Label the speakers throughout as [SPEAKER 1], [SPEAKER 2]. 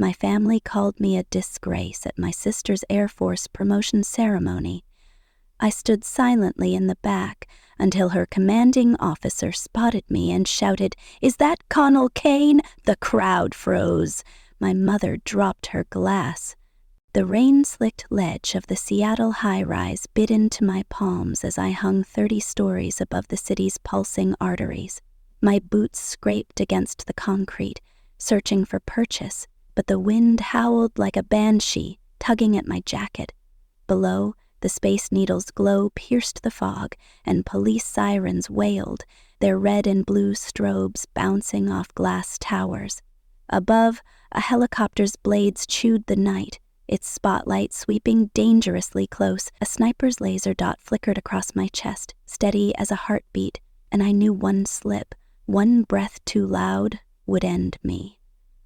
[SPEAKER 1] My family called me a disgrace at my sister's Air Force promotion ceremony. I stood silently in the back until her commanding officer spotted me and shouted, "Is that Connell Kane?" The crowd froze. My mother dropped her glass. The rain-slicked ledge of the Seattle high-rise bit into my palms as I hung 30 stories above the city's pulsing arteries. My boots scraped against the concrete, searching for purchase, but the wind howled like a banshee, tugging at my jacket. Below, the Space Needle's glow pierced the fog, and police sirens wailed, their red and blue strobes bouncing off glass towers. Above, a helicopter's blades chewed the night, its spotlight sweeping dangerously close. A sniper's laser dot flickered across my chest, steady as a heartbeat, and I knew one slip, one breath too loud, would end me.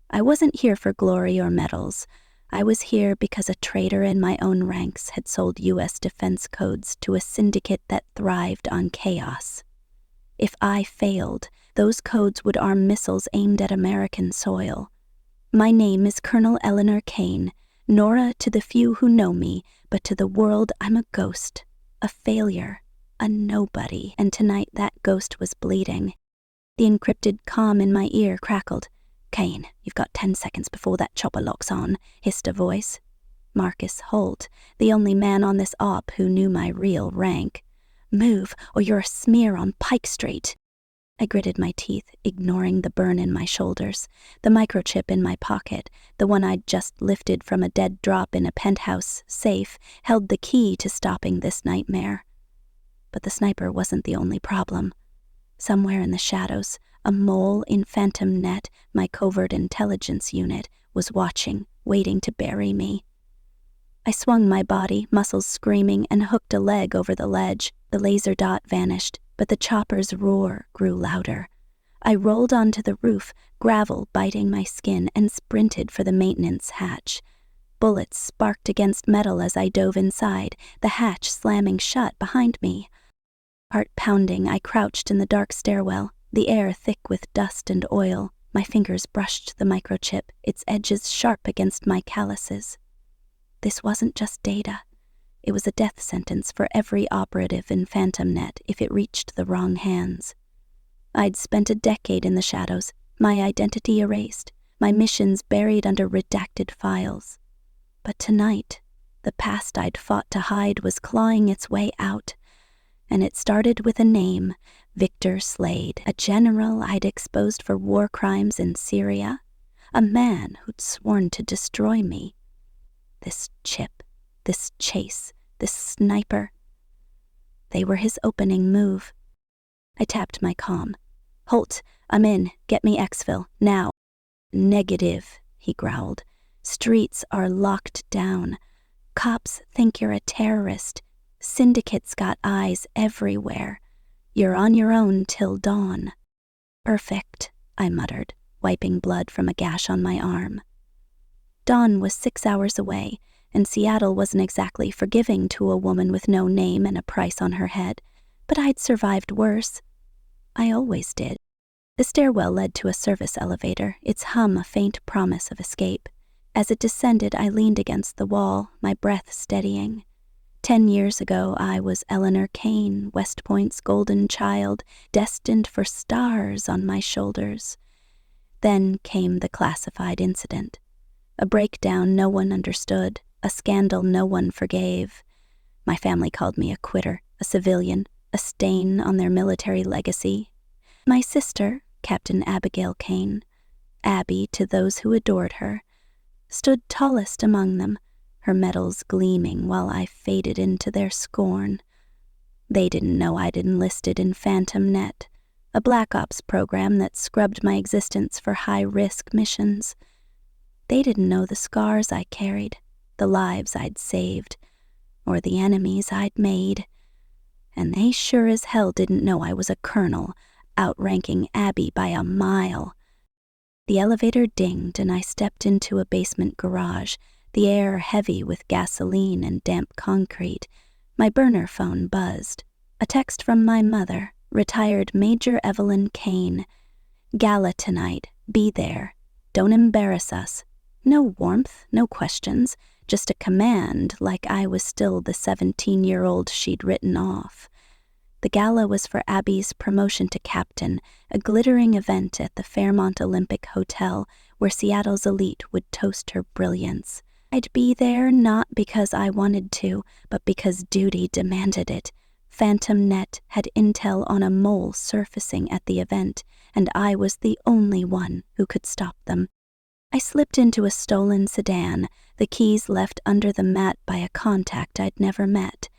[SPEAKER 1] I wasn't here for glory or medals. I was here because a traitor in my own ranks had sold U.S. defense codes to a syndicate that thrived on chaos. If I failed, those codes would arm missiles aimed at American soil. My name is Colonel Eleanor Kane, Nora to the few who know me, but to the world I'm a ghost, a failure, a nobody, and tonight that ghost was bleeding. The encrypted comm in my ear crackled. "Kane, you've got 10 seconds before that chopper locks on," hissed a voice. Marcus Holt, the only man on this op who knew my real rank. "Move, or you're a smear on Pike Street." I gritted my teeth, ignoring the burn in my shoulders, the microchip in my pocket, the one I'd just lifted from a dead drop in a penthouse safe, held the key to stopping this nightmare. But the sniper wasn't the only problem. Somewhere in the shadows, a mole in Phantom Net, my covert intelligence unit, was watching, waiting to bury me. I swung my body, muscles screaming, and hooked a leg over the ledge. The laser dot vanished, but the chopper's roar grew louder. I rolled onto the roof, gravel biting my skin, and sprinted for the maintenance hatch. Bullets sparked against metal as I dove inside, the hatch slamming shut behind me. Heart pounding, I crouched in the dark stairwell, the air thick with dust and oil. My fingers brushed the microchip, its edges sharp against my calluses. This wasn't just data. It was a death sentence for every operative in Phantom Net if it reached the wrong hands. I'd spent a decade in the shadows, my identity erased, my missions buried under redacted files. But tonight, the past I'd fought to hide was clawing its way out, and it started with a name, Victor Slade, a general I'd exposed for war crimes in Syria, a man who'd sworn to destroy me. This chip, this chase, this sniper. They were his opening move. I tapped my comm. "Holt, I'm in. Get me exfil, now." "Negative," he growled. "Streets are locked down. Cops think you're a terrorist. Syndicates got eyes everywhere. You're on your own till dawn." "Perfect," I muttered, wiping blood from a gash on my arm. Dawn was 6 hours away, and Seattle wasn't exactly forgiving to a woman with no name and a price on her head, but I'd survived worse. I always did. The stairwell led to a service elevator, its hum a faint promise of escape. As it descended, I leaned against the wall, my breath steadying. 10 years ago, I was Eleanor Kane, West Point's golden child, destined for stars on my shoulders. Then came the classified incident. A breakdown no one understood, a scandal no one forgave. My family called me a quitter, a civilian, a stain on their military legacy. My sister, Captain Abigail Kane, Abby to those who adored her, stood tallest among them, her medals gleaming while I faded into their scorn. They didn't know I'd enlisted in Phantom Net, a Black Ops program that scrubbed my existence for high-risk missions. They didn't know the scars I carried, the lives I'd saved, or the enemies I'd made. And they sure as hell didn't know I was a colonel, outranking Abby by a mile. The elevator dinged and I stepped into a basement garage, the air heavy with gasoline and damp concrete. My burner phone buzzed. A text from my mother, retired Major Evelyn Kane. "Gala tonight. Be there. Don't embarrass us. No warmth, no questions, just a command like I was still the 17-year-old she'd written off. The gala was for Abby's promotion to captain, a glittering event at the Fairmont Olympic Hotel where Seattle's elite would toast her brilliance. I'd be there not because I wanted to, but because duty demanded it. Phantom Net had intel on a mole surfacing at the event, and I was the only one who could stop them. I slipped into a stolen sedan, the keys left under the mat by a contact I'd never met.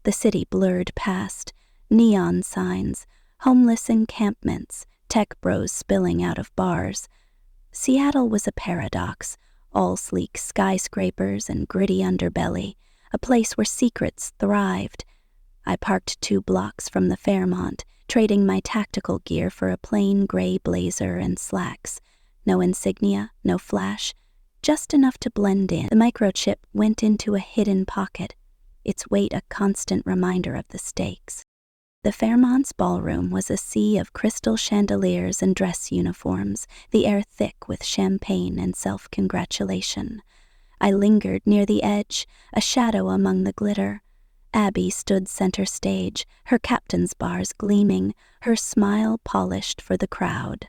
[SPEAKER 1] The city blurred past. Neon signs, homeless encampments, tech bros spilling out of bars. Seattle was a paradox, all sleek skyscrapers and gritty underbelly, a place where secrets thrived. I parked 2 blocks from the Fairmont, trading my tactical gear for a plain gray blazer and slacks. No insignia, no flash, just enough to blend in. The microchip went into a hidden pocket, its weight a constant reminder of the stakes. The Fairmont's ballroom was a sea of crystal chandeliers and dress uniforms, the air thick with champagne and self-congratulation. I lingered near the edge, a shadow among the glitter. Abby stood center stage, her captain's bars gleaming, her smile polished for the crowd.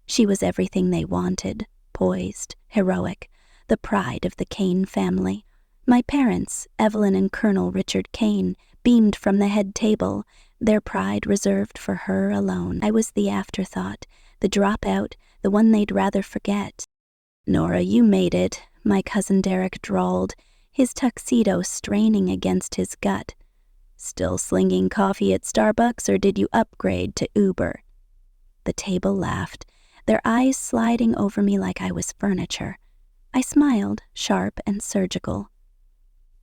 [SPEAKER 1] She was everything they wanted, poised, heroic, the pride of the Kane family. My parents, Evelyn and Colonel Richard Kane, beamed from the head table, their pride reserved for her alone. I was the afterthought, the dropout, the one they'd rather forget. "Nora, you made it," my cousin Derek drawled, his tuxedo straining against his gut. "Still slinging coffee at Starbucks, or did you upgrade to Uber?" The table laughed, their eyes sliding over me like I was furniture. I smiled, sharp and surgical.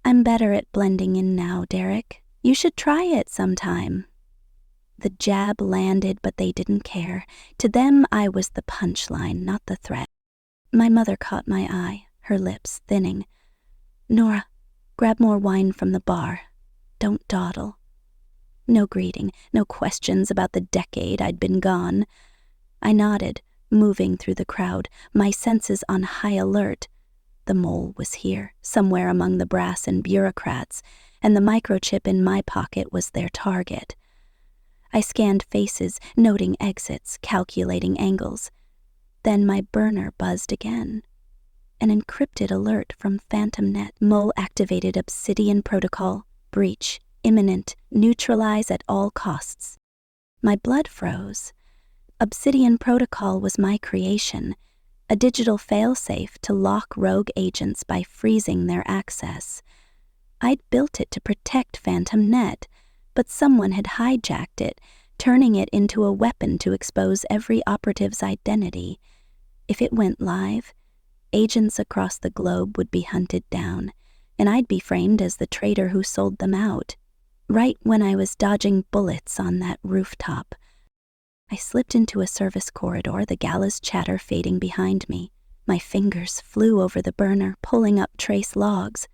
[SPEAKER 1] "I'm better at blending in now, Derek. You should try it sometime." The jab landed, but they didn't care. To them, I was the punchline, not the threat. My mother caught my eye, her lips thinning. "Nora, grab more wine from the bar. Don't dawdle." No greeting, no questions about the decade I'd been gone. I nodded, moving through the crowd, my senses on high alert. The mole was here, somewhere among the brass and bureaucrats, and the microchip in my pocket was their target. I scanned faces, noting exits, calculating angles. Then my burner buzzed again. An encrypted alert from Phantom Net. Mole activated Obsidian Protocol. Breach. Imminent. Neutralize at all costs. My blood froze. Obsidian Protocol was my creation, a digital failsafe to lock rogue agents by freezing their access. I'd built it to protect Phantom Net, but someone had hijacked it, turning it into a weapon to expose every operative's identity. If it went live, agents across the globe would be hunted down, and I'd be framed as the traitor who sold them out. Right when I was dodging bullets on that rooftop, I slipped into a service corridor, the gala's chatter fading behind me. My fingers flew over the burner, pulling up trace logs.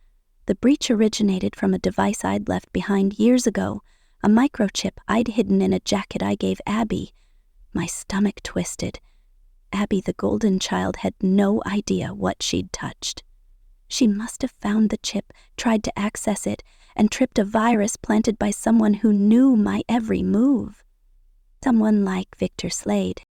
[SPEAKER 1] The breach originated from a device I'd left behind years ago, a microchip I'd hidden in a jacket I gave Abby. My stomach twisted. Abby the Golden Child had no idea what she'd touched. She must have found the chip, tried to access it, and tripped a virus planted by someone who knew my every move. Someone like Victor Slade.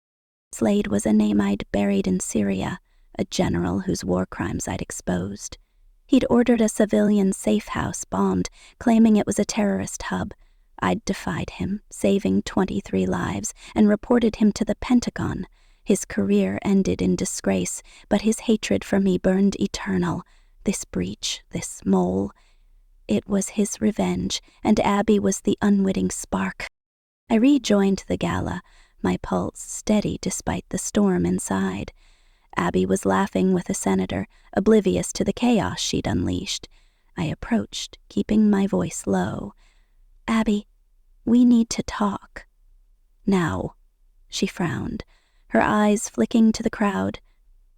[SPEAKER 1] Slade was a name I'd buried in Syria, a general whose war crimes I'd exposed. He'd ordered a civilian safe house bombed, claiming it was a terrorist hub. I'd defied him, saving 23 lives, and reported him to the Pentagon. His career ended in disgrace, but his hatred for me burned eternal. This breach, this mole. It was his revenge, and Abby was the unwitting spark. I rejoined the gala, my pulse steady despite the storm inside. Abby was laughing with a senator, oblivious to the chaos she'd unleashed. I approached, keeping my voice low. "Abby, we need to talk." "Now." She frowned, her eyes flicking to the crowd.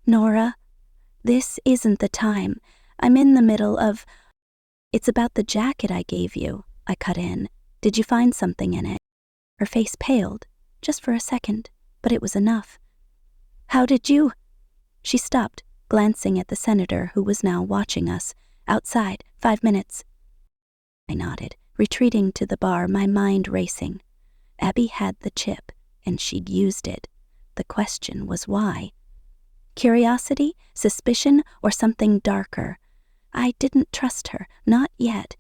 [SPEAKER 1] "Nora, this isn't the time. I'm in the middle of—" "It's about the jacket I gave you," I cut in. "Did you find something in it?" Her face paled, just for a second, but it was enough. "How did you—" She stopped, glancing at the senator who was now watching us. "Outside, 5 minutes." I nodded, retreating to the bar, my mind racing. Abby had the chip, and she'd used it. The question was why. Curiosity, suspicion, or something darker? I didn't trust her, not yet,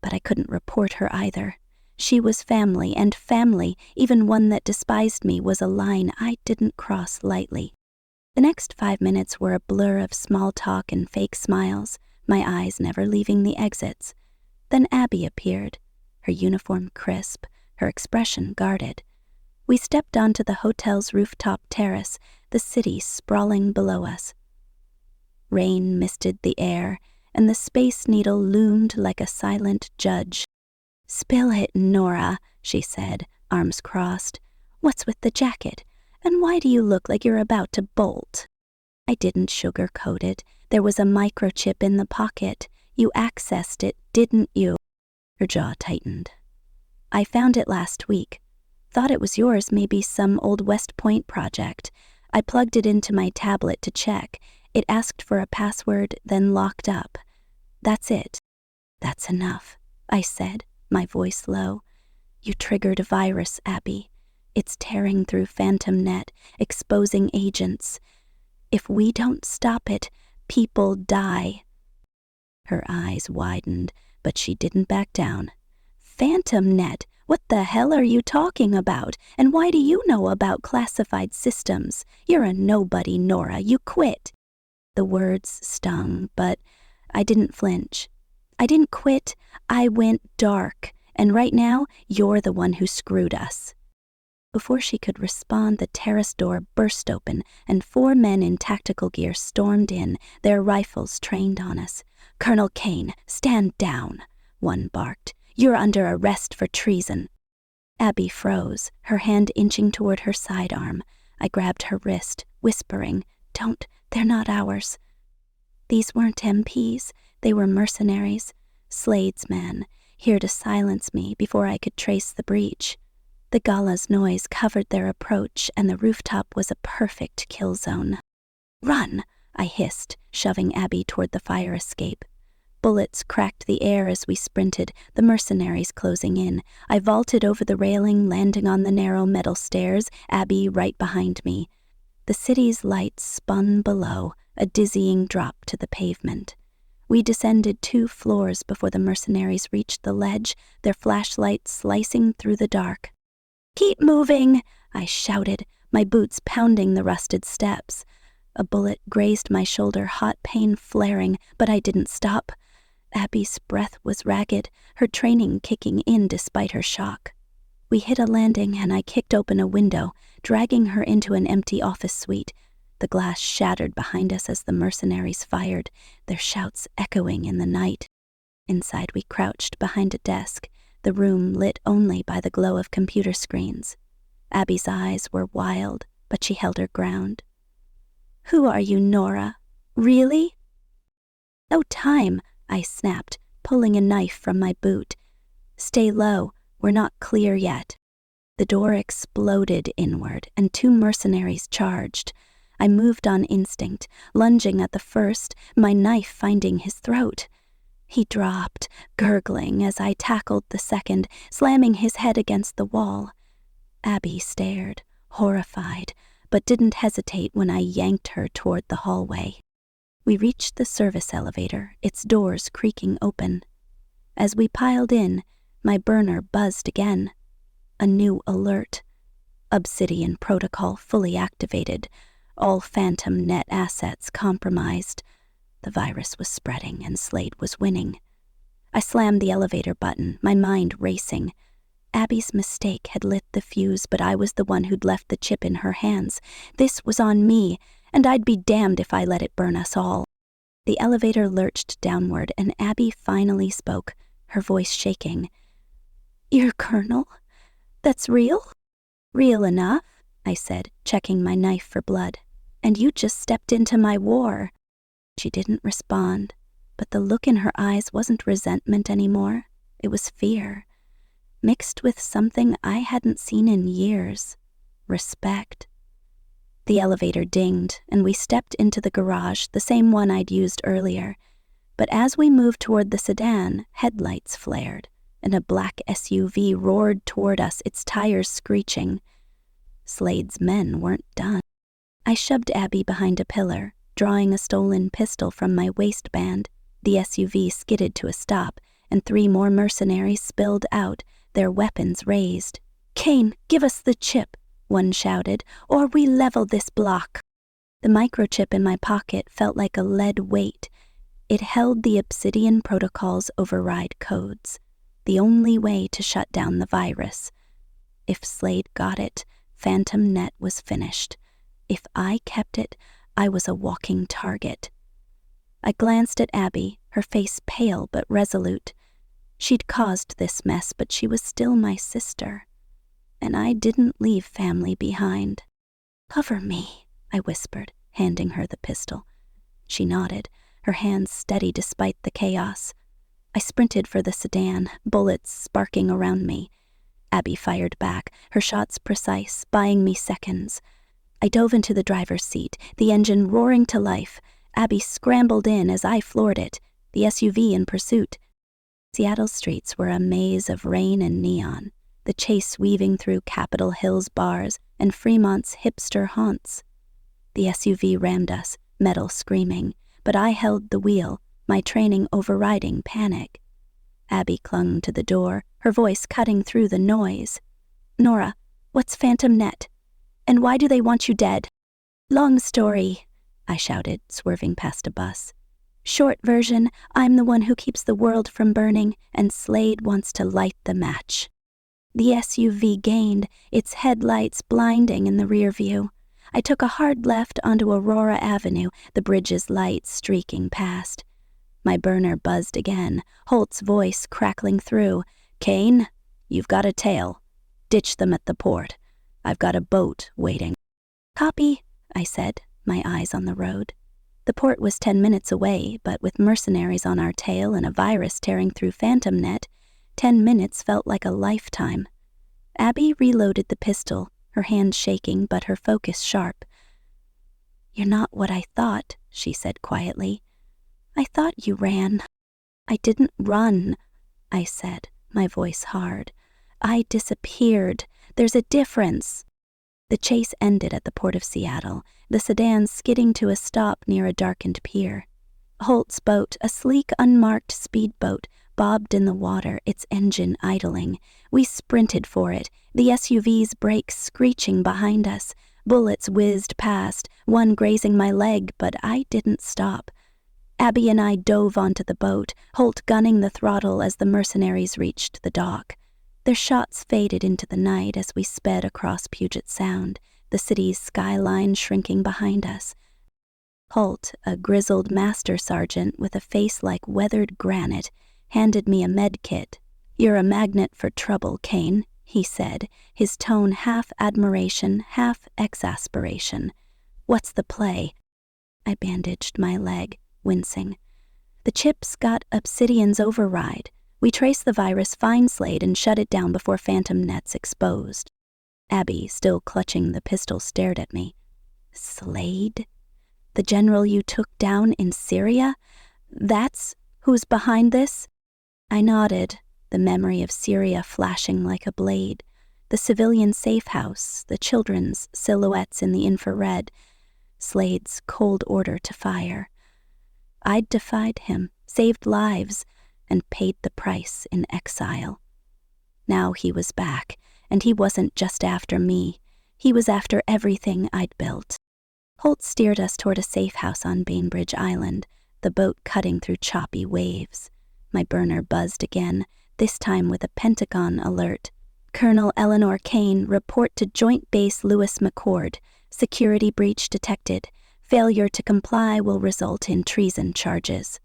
[SPEAKER 1] but I couldn't report her either. She was family, and family, even one that despised me, was a line I didn't cross lightly. The next 5 minutes were a blur of small talk and fake smiles, my eyes never leaving the exits. Then Abby appeared, her uniform crisp, her expression guarded. We stepped onto the hotel's rooftop terrace, the city sprawling below us. Rain misted the air, and the Space Needle loomed like a silent judge. "Spill it, Nora," she said, arms crossed. "What's with the jacket? And why do you look like you're about to bolt?" I didn't sugarcoat it. There was a microchip in the pocket. You accessed it, didn't you? Her jaw tightened. "I found it last week. Thought it was yours, maybe some old West Point project. I plugged it into my tablet to check. It asked for a password, then locked up. That's it." "That's enough," I said, my voice low. "You triggered a virus, Abby. It's tearing through Phantom Net, exposing agents. If we don't stop it, people die." Her eyes widened, but she didn't back down. "Phantom Net? What the hell are you talking about? And why do you know about classified systems? You're a nobody, Nora. You quit." The words stung, but I didn't flinch. "I didn't quit. I went dark. And right now, you're the one who screwed us." Before she could respond, the terrace door burst open, and 4 men in tactical gear stormed in, their rifles trained on us. "Colonel Kane, stand down," one barked. "You're under arrest for treason." Abby froze, her hand inching toward her sidearm. I grabbed her wrist, whispering, "Don't, they're not ours." These weren't MPs, they were mercenaries, Slade's men, here to silence me before I could trace the breach. The gala's noise covered their approach, and the rooftop was a perfect kill zone. "Run!" I hissed, shoving Abby toward the fire escape. Bullets cracked the air as we sprinted, the mercenaries closing in. I vaulted over the railing, landing on the narrow metal stairs, Abby right behind me. The city's lights spun below, a dizzying drop to the pavement. We descended 2 floors before the mercenaries reached the ledge, their flashlights slicing through the dark. "Keep moving!" I shouted, my boots pounding the rusted steps. A bullet grazed my shoulder, hot pain flaring, but I didn't stop. Abby's breath was ragged, her training kicking in despite her shock. We hit a landing, and I kicked open a window, dragging her into an empty office suite. The glass shattered behind us as the mercenaries fired, their shouts echoing in the night. Inside we crouched behind a desk, the room lit only by the glow of computer screens. Abby's eyes were wild, but she held her ground. "Who are you, Nora? Really?" "No time," I snapped, pulling a knife from my boot. "Stay low, we're not clear yet." The door exploded inward, and 2 mercenaries charged. I moved on instinct, lunging at the first, my knife finding his throat. He dropped, gurgling, as I tackled the second, slamming his head against the wall. Abby stared, horrified, but didn't hesitate when I yanked her toward the hallway. We reached the service elevator, its doors creaking open. As we piled in, my burner buzzed again. A new alert. Obsidian protocol fully activated. All Phantom Net assets compromised. The virus was spreading, and Slade was winning. I slammed the elevator button, my mind racing. Abby's mistake had lit the fuse, but I was the one who'd left the chip in her hands. This was on me, and I'd be damned if I let it burn us all. The elevator lurched downward, and Abby finally spoke, her voice shaking. "Your colonel? That's real?" "Real enough," I said, checking my knife for blood. "And you just stepped into my war." She didn't respond, but the look in her eyes wasn't resentment anymore. It was fear, mixed with something I hadn't seen in years. Respect. The elevator dinged, and we stepped into the garage, the same one I'd used earlier. But as we moved toward the sedan, headlights flared, and a black SUV roared toward us, its tires screeching. Slade's men weren't done. I shoved Abby behind a pillar, drawing a stolen pistol from my waistband. The SUV skidded to a stop, and 3 more mercenaries spilled out, their weapons raised. "Kane, give us the chip," one shouted, "or we level this block." The microchip in my pocket felt like a lead weight. It held the Obsidian Protocol's override codes, the only way to shut down the virus. If Slade got it, Phantom Net was finished. If I kept it, I was a walking target. I glanced at Abby, her face pale but resolute. She'd caused this mess, but she was still my sister. And I didn't leave family behind. "Cover me," I whispered, handing her the pistol. She nodded, her hands steady despite the chaos. I sprinted for the sedan, bullets sparking around me. Abby fired back, her shots precise, buying me seconds. I dove into the driver's seat, the engine roaring to life. Abby scrambled in as I floored it, the SUV in pursuit. Seattle's streets were a maze of rain and neon, the chase weaving through Capitol Hill's bars and Fremont's hipster haunts. The SUV rammed us, metal screaming, but I held the wheel, my training overriding panic. Abby clung to the door, her voice cutting through the noise. "Nora, what's Phantom Net? And why do they want you dead?" "Long story," I shouted, swerving past a bus. "Short version, I'm the one who keeps the world from burning, and Slade wants to light the match." The SUV gained, its headlights blinding in the rear view. I took a hard left onto Aurora Avenue, the bridge's lights streaking past. My burner buzzed again, Holt's voice crackling through. "Kane, you've got a tail. Ditch them at the port. I've got a boat waiting." "Copy," I said, my eyes on the road. The port was 10 minutes away, but with mercenaries on our tail and a virus tearing through Phantom Net, 10 minutes felt like a lifetime. Abby reloaded the pistol, her hand shaking but her focus sharp. "You're not what I thought," she said quietly. "I thought you ran." "I didn't run," I said, my voice hard. "I disappeared. There's a difference." The chase ended at the port of Seattle, the sedan skidding to a stop near a darkened pier. Holt's boat, a sleek, unmarked speedboat, bobbed in the water, its engine idling. We sprinted for it, the SUV's brakes screeching behind us. Bullets whizzed past, one grazing my leg, but I didn't stop. Abby and I dove onto the boat, Holt gunning the throttle as the mercenaries reached the dock. Their shots faded into the night as we sped across Puget Sound, the city's skyline shrinking behind us. Holt, a grizzled master sergeant with a face like weathered granite, handed me a med kit. "You're a magnet for trouble, Kane," he said, his tone half admiration, half exasperation. "What's the play?" I bandaged my leg, wincing. "The chip's got Obsidian's override. We trace the virus, find Slade, and shut it down before Phantom Net's exposed." Abby, still clutching the pistol, stared at me. "Slade? The general you took down in Syria? That's who's behind this?" I nodded, the memory of Syria flashing like a blade, the civilian safe house, the children's silhouettes in the infrared, Slade's cold order to fire. I'd defied him, saved lives, and paid the price in exile. Now he was back, and he wasn't just after me. He was after everything I'd built. Holt steered us toward a safe house on Bainbridge Island, the boat cutting through choppy waves. My burner buzzed again, this time with a Pentagon alert. "Colonel Eleanor Kane, report to Joint Base Lewis McCord. Security breach detected. Failure to comply will result in treason charges."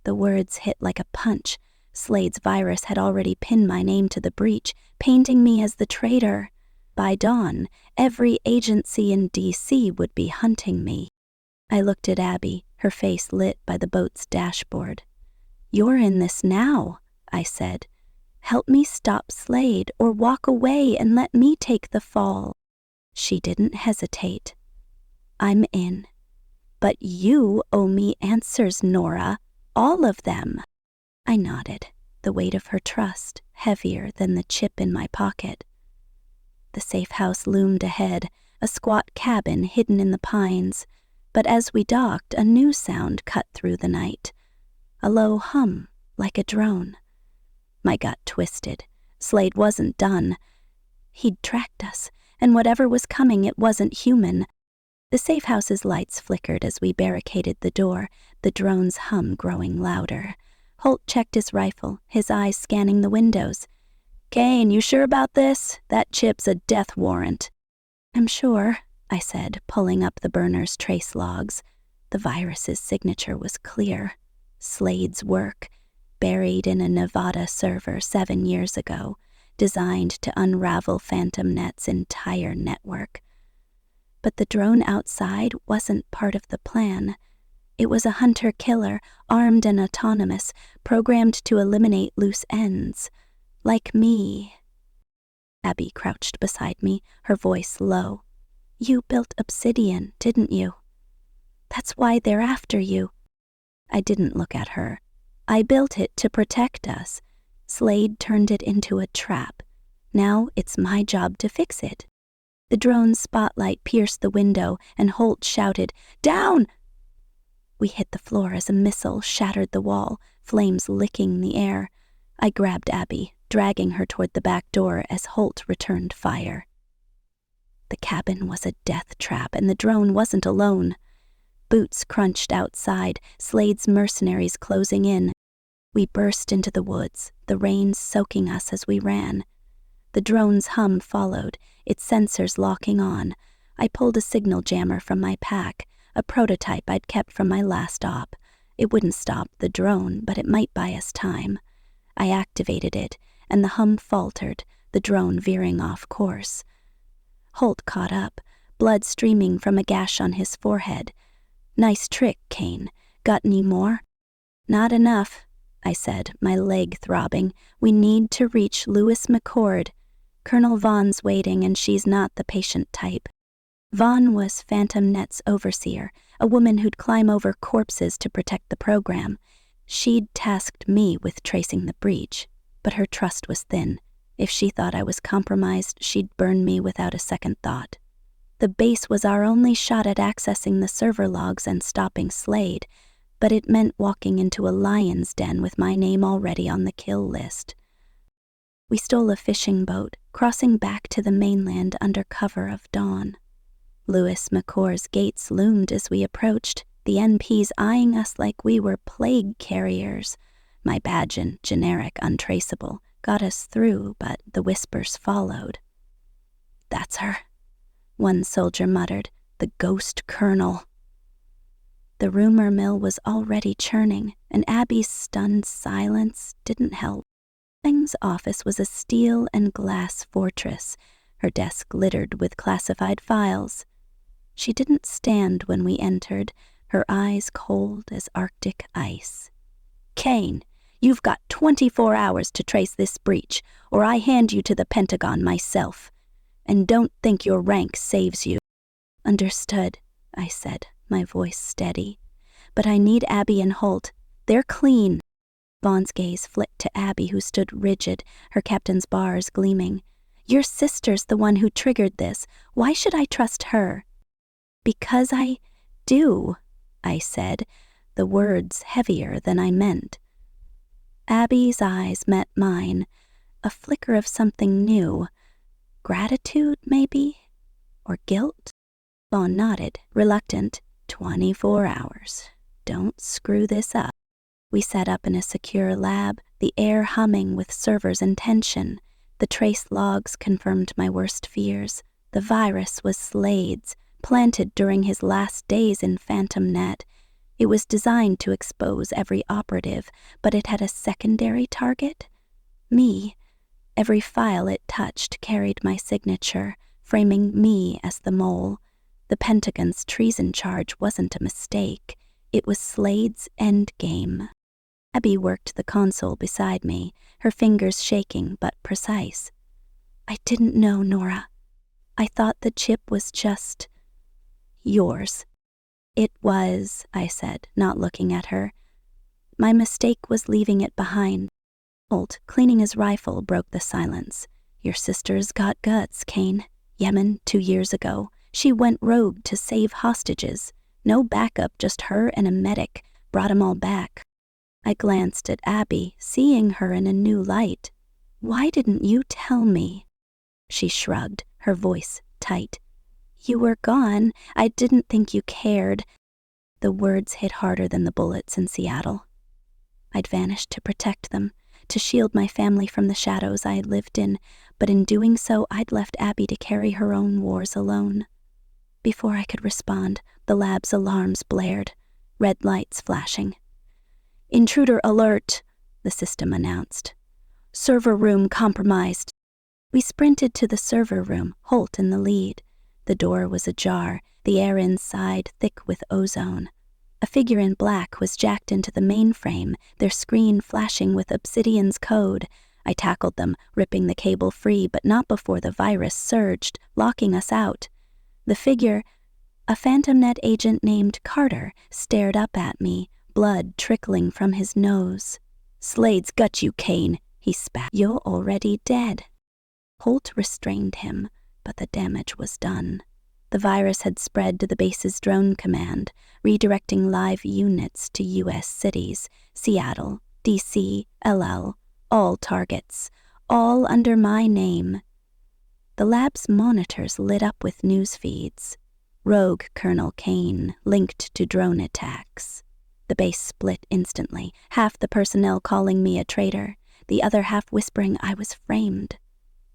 [SPEAKER 1] The words hit like a punch. Slade's virus had already pinned my name to the breach, painting me as the traitor. By dawn, every agency in D.C. would be hunting me. I looked at Abby, her face lit by the boat's dashboard. "You're in this now," I said. "Help me stop Slade, or walk away and let me take the fall." She didn't hesitate. I'm in. But you owe me answers, Nora. All of them. I nodded, the weight of her trust heavier than the chip in my pocket. The safe house loomed ahead, a squat cabin hidden in the pines, but as we docked, a new sound cut through the night. A low hum, like a drone. My gut twisted. Slade wasn't done. He'd tracked us, and whatever was coming, it wasn't human. The safe house's lights flickered as we barricaded the door, the drone's hum growing louder. Holt checked his rifle, his eyes scanning the windows. "Kane, you sure about this? That chip's a death warrant." "I'm sure," I said, pulling up the burner's trace logs. The virus's signature was clear. Slade's work, buried in a Nevada server 7 years ago, designed to unravel PhantomNet's entire network. But the drone outside wasn't part of the plan. It was a hunter-killer, armed and autonomous, programmed to eliminate loose ends. Like me. Abby crouched beside me, her voice low. "You built Obsidian, didn't you? That's why they're after you." I didn't look at her. "I built it to protect us. Slade turned it into a trap. Now it's my job to fix it." The drone's spotlight pierced the window, and Holt shouted, "Down!" We hit the floor as a missile shattered the wall, flames licking the air. I grabbed Abby, dragging her toward the back door as Holt returned fire. The cabin was a death trap, and the drone wasn't alone. Boots crunched outside, Slade's mercenaries closing in. We burst into the woods, the rain soaking us as we ran. The drone's hum followed, its sensors locking on. I pulled a signal jammer from my pack, a prototype I'd kept from my last op. It wouldn't stop the drone, but it might buy us time. I activated it, and the hum faltered, the drone veering off course. Holt caught up, blood streaming from a gash on his forehead. "Nice trick, Kane. Got any more?" "Not enough," I said, my leg throbbing. "We need to reach Lewis McCord. Colonel Vaughn's waiting, and she's not the patient type." Vaughn was PhantomNet's overseer, a woman who'd climb over corpses to protect the program. She'd tasked me with tracing the breach, but her trust was thin. If she thought I was compromised, she'd burn me without a second thought. The base was our only shot at accessing the server logs and stopping Slade, but it meant walking into a lion's den with my name already on the kill list. We stole a fishing boat, crossing back to the mainland under cover of dawn. Lewis McCord's gates loomed as we approached, the NPs eyeing us like we were plague carriers. My badge and generic untraceable got us through, but the whispers followed. "That's her," one soldier muttered, "the ghost colonel." The rumor mill was already churning, and Abby's stunned silence didn't help. Thing's office was a steel and glass fortress, her desk littered with classified files. She didn't stand when we entered, her eyes cold as Arctic ice. "Kane, you've got 24 hours to trace this breach, or I hand you to the Pentagon myself. And don't think your rank saves you." "Understood," I said, my voice steady. "But I need Abby and Holt. They're clean." Vaughn's gaze flicked to Abby, who stood rigid, her captain's bars gleaming. "Your sister's the one who triggered this. Why should I trust her?" "Because I do," I said, the words heavier than I meant. Abby's eyes met mine, a flicker of something new. Gratitude, maybe? Or guilt? Vaughn nodded, reluctant. 24 hours. Don't screw this up." We sat up in a secure lab, the air humming with servers in tension. The trace logs confirmed my worst fears. The virus was Slade's, planted during his last days in PhantomNet. It was designed to expose every operative, but it had a secondary target? Me. Every file it touched carried my signature, framing me as the mole. The Pentagon's treason charge wasn't a mistake. It was Slade's endgame. Abby worked the console beside me, her fingers shaking but precise. "I didn't know, Nora. I thought the chip was just yours. It was, I said, not looking at her. My mistake was leaving it behind. Holt, cleaning his rifle, broke the silence. Your sister's got guts, Kane. Yemen, 2 years ago. She went rogue to save hostages. No backup, just her and a medic. Brought 'em all back. I glanced at Abby, seeing her in a new light. Why didn't you tell me? She shrugged, her voice tight. You were gone. I didn't think you cared. The words hit harder than the bullets in Seattle. I'd vanished to protect them, to shield my family from the shadows I had lived in, but in doing so I'd left Abby to carry her own wars alone. Before I could respond, the lab's alarms blared, red lights flashing. Intruder alert, the system announced. Server room compromised. We sprinted to the server room, Holt in the lead. The door was ajar, the air inside thick with ozone. A figure in black was jacked into the mainframe, their screen flashing with Obsidian's code. I tackled them, ripping the cable free, but not before the virus surged, locking us out. The figure, a PhantomNet agent named Carter, stared up at me, blood trickling from his nose. Slade's got you, Kane, he spat. You're already dead. Holt restrained him, but the damage was done. The virus had spread to the base's drone command, redirecting live units to U.S. cities, Seattle, D.C., LL, all targets, all under my name. The lab's monitors lit up with news feeds. Rogue Colonel Kane linked to drone attacks. The base split instantly, half the personnel calling me a traitor, the other half whispering I was framed.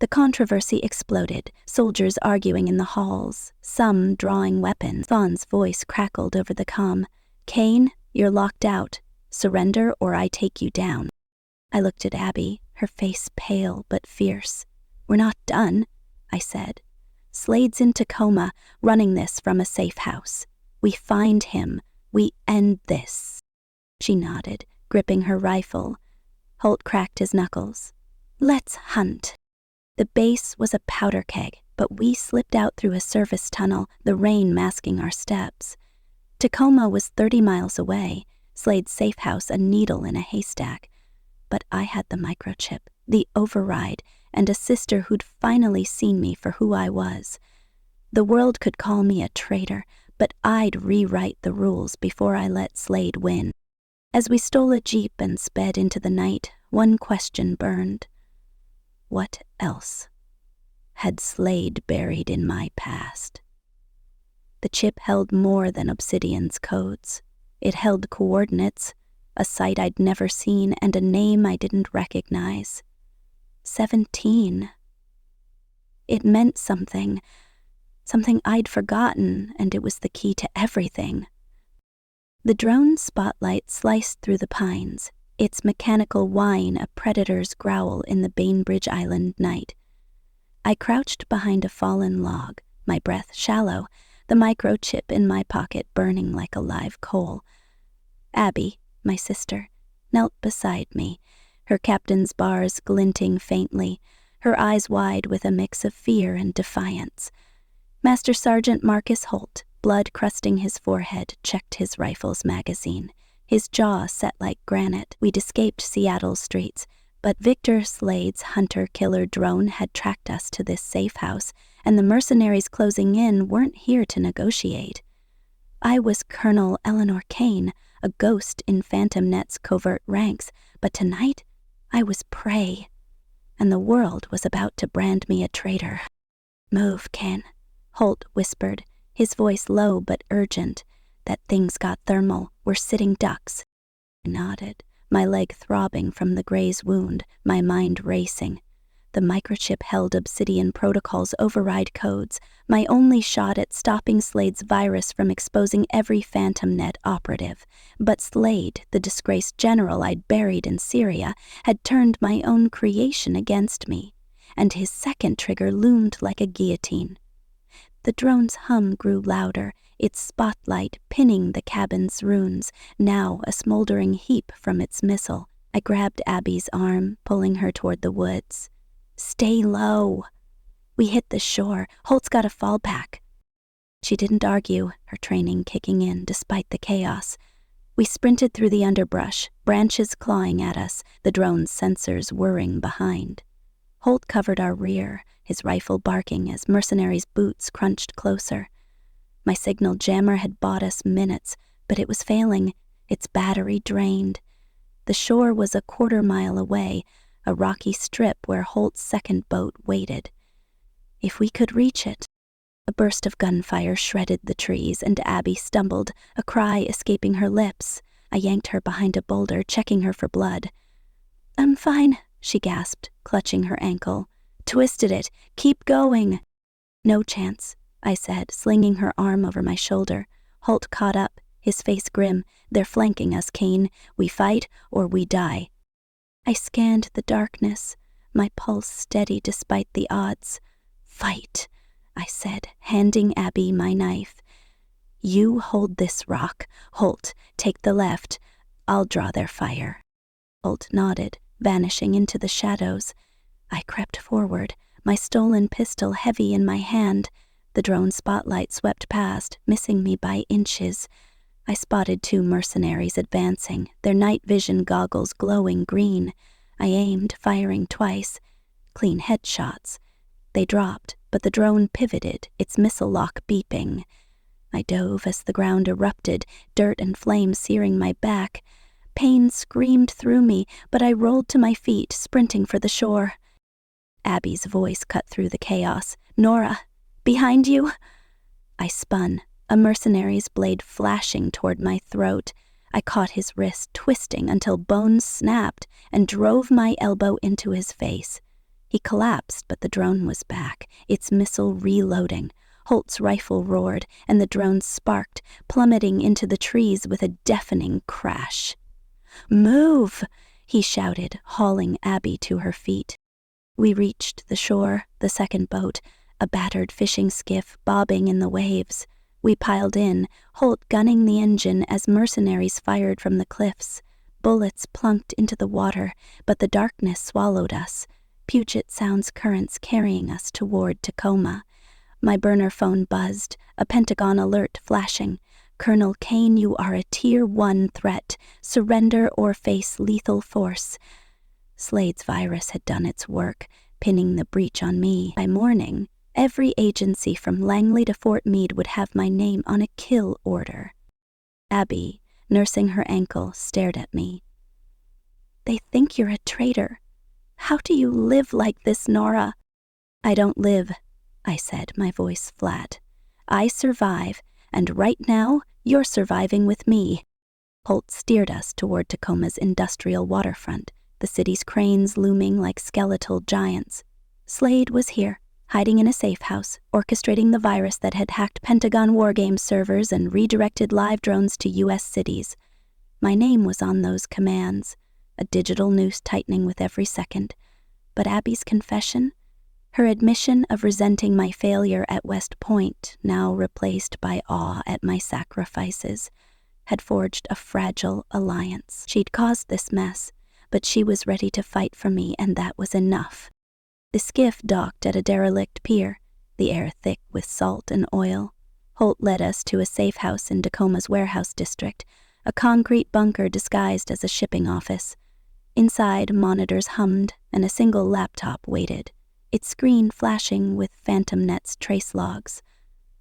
[SPEAKER 1] The controversy exploded, soldiers arguing in the halls, some drawing weapons. Vaughn's voice crackled over the comm. Kane, you're locked out. Surrender or I take you down. I looked at Abby, her face pale but fierce. We're not done, I said. Slade's in Tacoma, running this from a safe house. We find him. We end this. She nodded, gripping her rifle. Holt cracked his knuckles. Let's hunt. The base was a powder keg, but we slipped out through a service tunnel, the rain masking our steps. Tacoma was 30 miles away, Slade's safe house a needle in a haystack. But I had the microchip, the override, and a sister who'd finally seen me for who I was. The world could call me a traitor, but I'd rewrite the rules before I let Slade win. As we stole a jeep and sped into the night, one question burned. What else had Slade buried in my past? The chip held more than Obsidian's codes. It held coordinates, a site I'd never seen, and a name I didn't recognize. 17. It meant something I'd forgotten, and it was the key to everything. The drone spotlight sliced through the pines, its mechanical whine a predator's growl in the Bainbridge Island night. I crouched behind a fallen log, my breath shallow, the microchip in my pocket burning like a live coal. Abby, my sister, knelt beside me, her captain's bars glinting faintly, her eyes wide with a mix of fear and defiance. Master Sergeant Marcus Holt, blood crusting his forehead, checked his rifle's magazine. His jaw set like granite. We'd escaped Seattle's streets, but Victor Slade's hunter-killer drone had tracked us to this safe house, and the mercenaries closing in weren't here to negotiate. I was Colonel Eleanor Kane, a ghost in PhantomNet's covert ranks, but tonight I was prey, and the world was about to brand me a traitor. Move, Ken, Holt whispered, his voice low but urgent. That thing's got thermal. We're sitting ducks. I nodded, my leg throbbing from the Gray's wound, my mind racing. The microchip held Obsidian Protocol's override codes, my only shot at stopping Slade's virus from exposing every PhantomNet operative. But Slade, the disgraced general I'd buried in Syria, had turned my own creation against me, and his second trigger loomed like a guillotine. The drone's hum grew louder, its spotlight pinning the cabin's runes, now a smoldering heap from its missile. I grabbed Abby's arm, pulling her toward the woods. Stay low. We hit the shore. Holt's got a fallback. She didn't argue, her training kicking in despite the chaos. We sprinted through the underbrush, branches clawing at us, the drone's sensors whirring behind. Holt covered our rear, his rifle barking as mercenaries' boots crunched closer. My signal jammer had bought us minutes, but it was failing, its battery drained. The shore was a quarter-mile away, a rocky strip where Holt's second boat waited. If we could reach it. A burst of gunfire shredded the trees, and Abby stumbled, a cry escaping her lips. I yanked her behind a boulder, checking her for blood. "I'm fine," she gasped, clutching her ankle. "Twisted it. Keep going." "No chance," I said, slinging her arm over my shoulder. Holt caught up, his face grim. "They're flanking us, Kane. We fight or we die." I scanned the darkness, my pulse steady despite the odds. "Fight," I said, handing Abby my knife. "You hold this rock. Holt, take the left. I'll draw their fire." Holt nodded, vanishing into the shadows. I crept forward, my stolen pistol heavy in my hand. The drone spotlight swept past, missing me by inches. I spotted 2 mercenaries advancing, their night vision goggles glowing green. I aimed, firing twice. Clean headshots. They dropped, but the drone pivoted, its missile lock beeping. I dove as the ground erupted, dirt and flames searing my back. Pain screamed through me, but I rolled to my feet, sprinting for the shore. Abby's voice cut through the chaos. "Nora, behind you!" I spun, a mercenary's blade flashing toward my throat. I caught his wrist, twisting until bones snapped, and drove my elbow into his face. He collapsed, but the drone was back, its missile reloading. Holt's rifle roared, and the drone sparked, plummeting into the trees with a deafening crash. "Move!" he shouted, hauling Abby to her feet. We reached the shore, the second boat, a battered fishing skiff bobbing in the waves. We piled in, Holt gunning the engine as mercenaries fired from the cliffs. Bullets plunked into the water, but the darkness swallowed us. Puget Sound's currents carrying us toward Tacoma. My burner phone buzzed, a Pentagon alert flashing. "Colonel Kane, you are a Tier 1 threat. Surrender or face lethal force." Slade's virus had done its work, pinning the breach on me. By morning, every agency from Langley to Fort Meade would have my name on a kill order. Abby, nursing her ankle, stared at me. "They think you're a traitor. How do you live like this, Nora?" "I don't live," I said, my voice flat. "I survive, and right now, you're surviving with me." Holt steered us toward Tacoma's industrial waterfront, the city's cranes looming like skeletal giants. Slade was here, hiding in a safe house, orchestrating the virus that had hacked Pentagon Wargames servers and redirected live drones to U.S. cities. My name was on those commands, a digital noose tightening with every second. But Abby's confession, her admission of resenting my failure at West Point, now replaced by awe at my sacrifices, had forged a fragile alliance. She'd caused this mess, but she was ready to fight for me, and that was enough. The skiff docked at a derelict pier, the air thick with salt and oil. Holt led us to a safe house in Tacoma's warehouse district, a concrete bunker disguised as a shipping office. Inside, monitors hummed, and a single laptop waited, its screen flashing with PhantomNet's trace logs.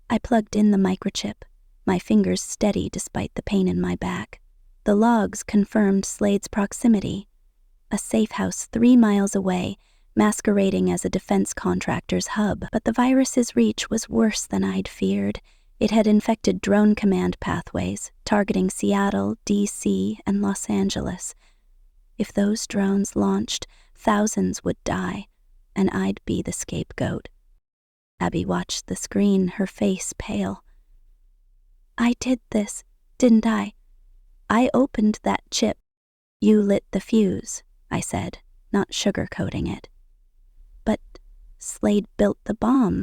[SPEAKER 1] I plugged in the microchip, my fingers steady despite the pain in my back. The logs confirmed Slade's proximity. A safe house 3 miles away, masquerading as a defense contractor's hub, but the virus's reach was worse than I'd feared. It had infected drone command pathways, targeting Seattle, D.C., and Los Angeles. If those drones launched, thousands would die, and I'd be the scapegoat. Abby watched the screen, her face pale. "I did this, didn't I? I opened that chip." "You lit the fuse," I said, not sugarcoating it. "But Slade built the bomb,"